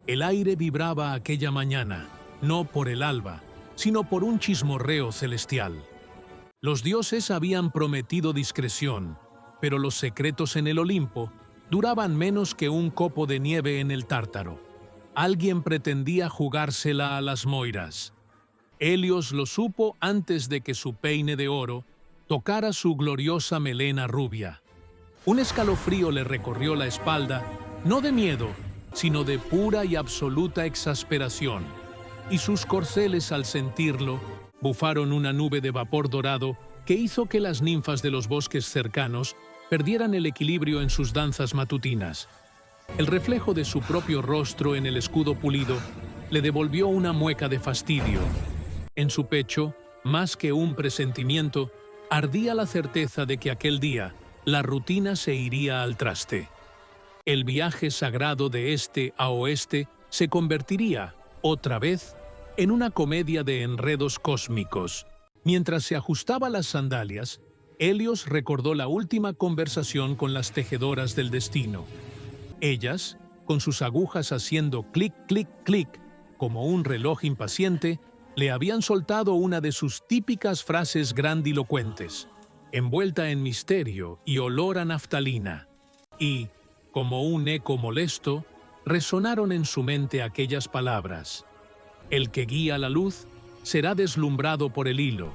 El aire vibraba aquella mañana, no por el alba, sino por un chismorreo celestial. Los dioses habían prometido discreción, pero los secretos en el Olimpo duraban menos que un copo de nieve en el Tártaro. Alguien pretendía jugársela a las Moiras. Helios lo supo antes de que su peine de oro tocara su gloriosa melena rubia. Un escalofrío le recorrió la espalda, no de miedo, sino de pura y absoluta exasperación, y sus corceles al sentirlo bufaron una nube de vapor dorado que hizo que las ninfas de los bosques cercanos perdieran el equilibrio en sus danzas matutinas. El reflejo de su propio rostro en el escudo pulido le devolvió una mueca de fastidio. En su pecho, más que un presentimiento, ardía la certeza de que aquel día la rutina se iría al traste. El viaje sagrado de este a oeste se convertiría, otra vez, en una comedia de enredos cósmicos. Mientras se ajustaba las sandalias, Helios recordó la última conversación con las tejedoras del destino. Ellas, con sus agujas haciendo clic, clic, clic, como un reloj impaciente, le habían soltado una de sus típicas frases grandilocuentes, envuelta en misterio y olor a naftalina, y, como un eco molesto, resonaron en su mente aquellas palabras: el que guía la luz será deslumbrado por el hilo,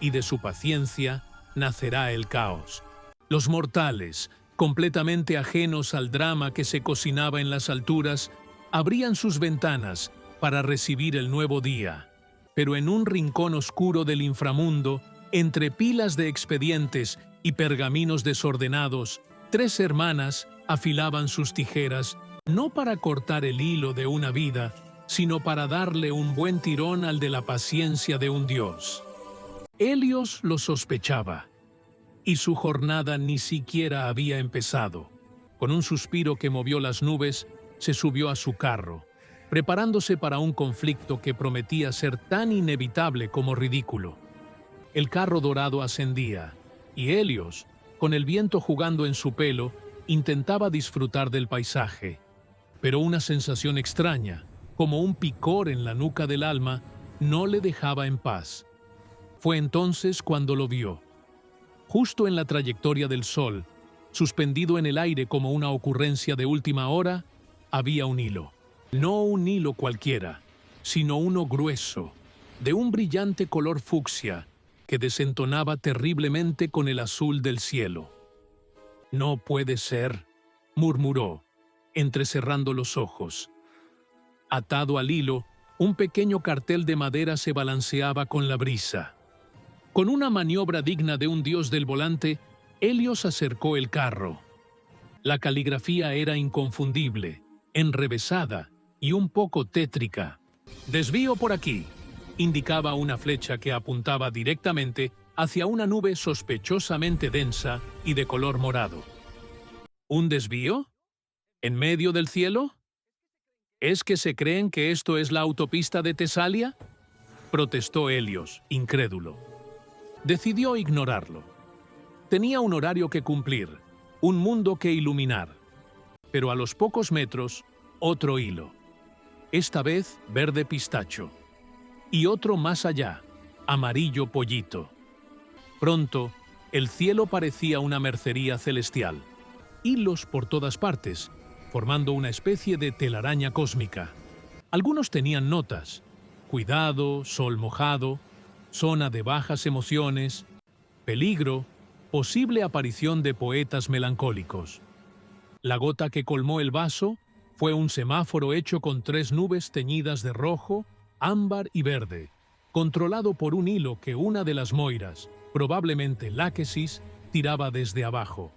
y de su paciencia nacerá el caos. Los mortales, completamente ajenos al drama que se cocinaba en las alturas, abrían sus ventanas para recibir el nuevo día. Pero en un rincón oscuro del inframundo, entre pilas de expedientes y pergaminos desordenados, 3 hermanas afilaban sus tijeras, no para cortar el hilo de una vida, sino para darle un buen tirón al de la paciencia de un dios. Helios lo sospechaba, y su jornada ni siquiera había empezado. Con un suspiro que movió las nubes, se subió a su carro, preparándose para un conflicto que prometía ser tan inevitable como ridículo. El carro dorado ascendía, y Helios, con el viento jugando en su pelo, intentaba disfrutar del paisaje. Pero una sensación extraña, como un picor en la nuca del alma, no le dejaba en paz. Fue entonces cuando lo vio. Justo en la trayectoria del sol, suspendido en el aire como una ocurrencia de última hora, había un hilo. No un hilo cualquiera, sino uno grueso, de un brillante color fucsia, que desentonaba terriblemente con el azul del cielo. «No puede ser», murmuró, entrecerrando los ojos. Atado al hilo, un pequeño cartel de madera se balanceaba con la brisa. Con una maniobra digna de un dios del volante, Helios acercó el carro. La caligrafía era inconfundible, enrevesada y un poco tétrica. «Desvío por aquí», indicaba una flecha que apuntaba directamente hacia una nube sospechosamente densa y de color morado. ¿Un desvío? ¿En medio del cielo? ¿Es que se creen que esto es la autopista de Tesalia?, protestó Helios, incrédulo. Decidió ignorarlo. Tenía un horario que cumplir, un mundo que iluminar. Pero a los pocos metros, otro hilo. Esta vez verde pistacho. Y otro más allá, amarillo pollito. Pronto, el cielo parecía una mercería celestial. Hilos por todas partes, formando una especie de telaraña cósmica. Algunos tenían notas: cuidado, sol mojado, zona de bajas emociones, peligro, posible aparición de poetas melancólicos. La gota que colmó el vaso fue un semáforo hecho con 3 nubes teñidas de rojo, ámbar y verde, controlado por un hilo que una de las Moiras, probablemente Láquesis, tiraba desde abajo.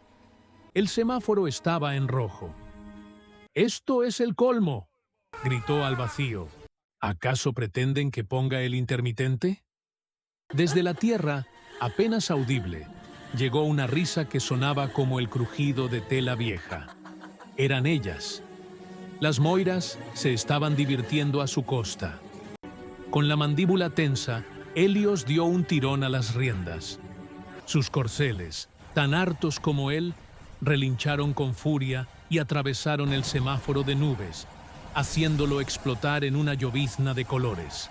El semáforo estaba en rojo. «¡Esto es el colmo!», gritó al vacío. ¿Acaso pretenden que ponga el intermitente? Desde la tierra, apenas audible, llegó una risa que sonaba como el crujido de tela vieja. Eran ellas. Las Moiras se estaban divirtiendo a su costa. Con la mandíbula tensa, Helios dio un tirón a las riendas. Sus corceles, tan hartos como él, relincharon con furia y atravesaron el semáforo de nubes, haciéndolo explotar en una llovizna de colores.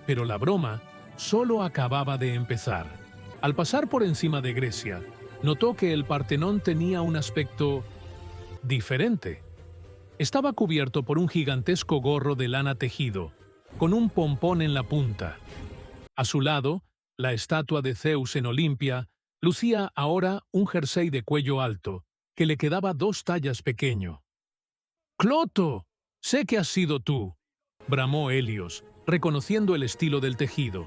Pero la broma solo acababa de empezar. Al pasar por encima de Grecia, notó que el Partenón tenía un aspecto diferente. Estaba cubierto por un gigantesco gorro de lana tejido, con un pompón en la punta. A su lado, la estatua de Zeus en Olimpia lucía ahora un jersey de cuello alto, que le quedaba 2 tallas pequeño. «¡Cloto! Sé que has sido tú», bramó Helios, reconociendo el estilo del tejido.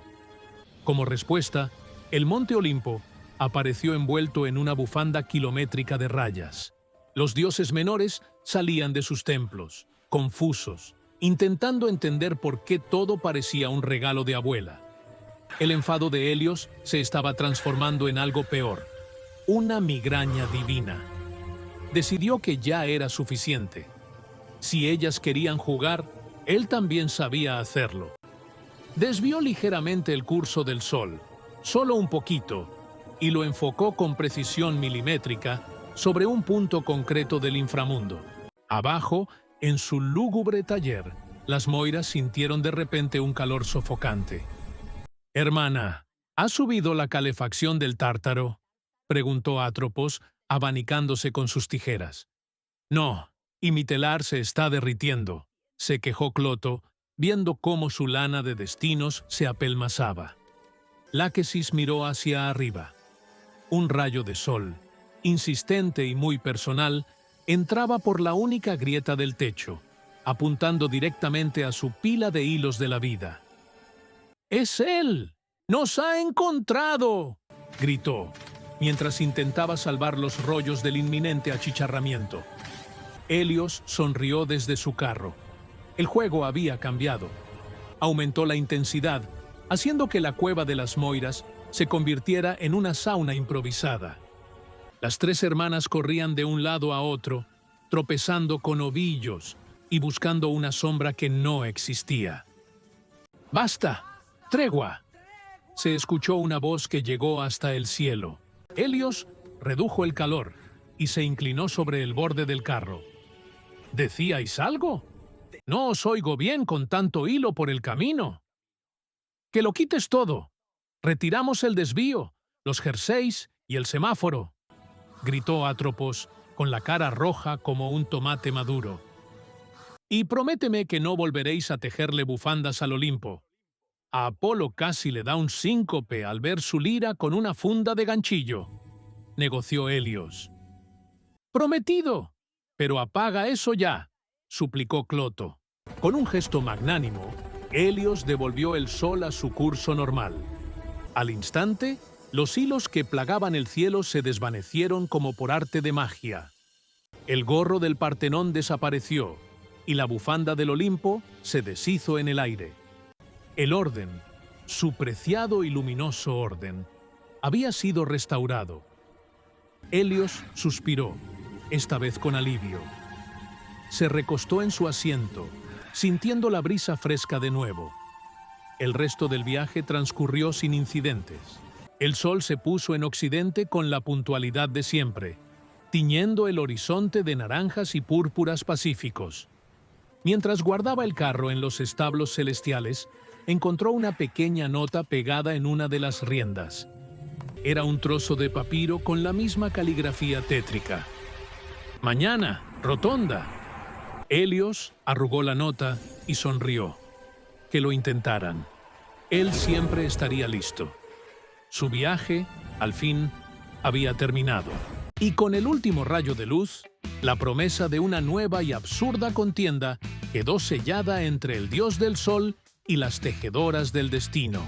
Como respuesta, el monte Olimpo apareció envuelto en una bufanda kilométrica de rayas. Los dioses menores salían de sus templos, confusos, intentando entender por qué todo parecía un regalo de abuela. El enfado de Helios se estaba transformando en algo peor, una migraña divina. Decidió que ya era suficiente. Si ellas querían jugar, él también sabía hacerlo. Desvió ligeramente el curso del sol, solo un poquito, y lo enfocó con precisión milimétrica sobre un punto concreto del inframundo. Abajo, en su lúgubre taller, las moiras sintieron de repente un calor sofocante. «Hermana, ¿ha subido la calefacción del Tártaro?», preguntó Atropos, abanicándose con sus tijeras. «No, y mi telar se está derritiendo», se quejó Cloto, viendo cómo su lana de destinos se apelmazaba. Láquesis miró hacia arriba. Un rayo de sol, insistente y muy personal, entraba por la única grieta del techo, apuntando directamente a su pila de hilos de la vida. «¡Es él! ¡Nos ha encontrado!», gritó, mientras intentaba salvar los rollos del inminente achicharramiento. Helios sonrió desde su carro. El juego había cambiado. Aumentó la intensidad, haciendo que la cueva de las moiras se convirtiera en una sauna improvisada. Las 3 hermanas corrían de un lado a otro, tropezando con ovillos y buscando una sombra que no existía. «¡Basta! ¡Tregua!», se escuchó una voz que llegó hasta el cielo. Helios redujo el calor y se inclinó sobre el borde del carro. «¿Decíais algo? No os oigo bien con tanto hilo por el camino». «¡Que lo quites todo! Retiramos el desvío, los jerseys y el semáforo», gritó Atropos, con la cara roja como un tomate maduro. «Y prométeme que no volveréis a tejerle bufandas al Olimpo». A Apolo casi le da un síncope al ver su lira con una funda de ganchillo, negoció Helios. «Prometido, pero apaga eso ya», suplicó Cloto. Con un gesto magnánimo, Helios devolvió el sol a su curso normal. Al instante, los hilos que plagaban el cielo se desvanecieron como por arte de magia. El gorro del Partenón desapareció y la bufanda del Olimpo se deshizo en el aire. El orden, su preciado y luminoso orden, había sido restaurado. Helios suspiró, esta vez con alivio. Se recostó en su asiento, sintiendo la brisa fresca de nuevo. El resto del viaje transcurrió sin incidentes. El sol se puso en occidente con la puntualidad de siempre, tiñendo el horizonte de naranjas y púrpuras pacíficos. Mientras guardaba el carro en los establos celestiales, encontró una pequeña nota pegada en una de las riendas. Era un trozo de papiro con la misma caligrafía tétrica. «Mañana, rotonda». Helios arrugó la nota y sonrió. Que lo intentaran. Él siempre estaría listo. Su viaje, al fin, había terminado. Y con el último rayo de luz, la promesa de una nueva y absurda contienda quedó sellada entre el dios del sol y las tejedoras del destino.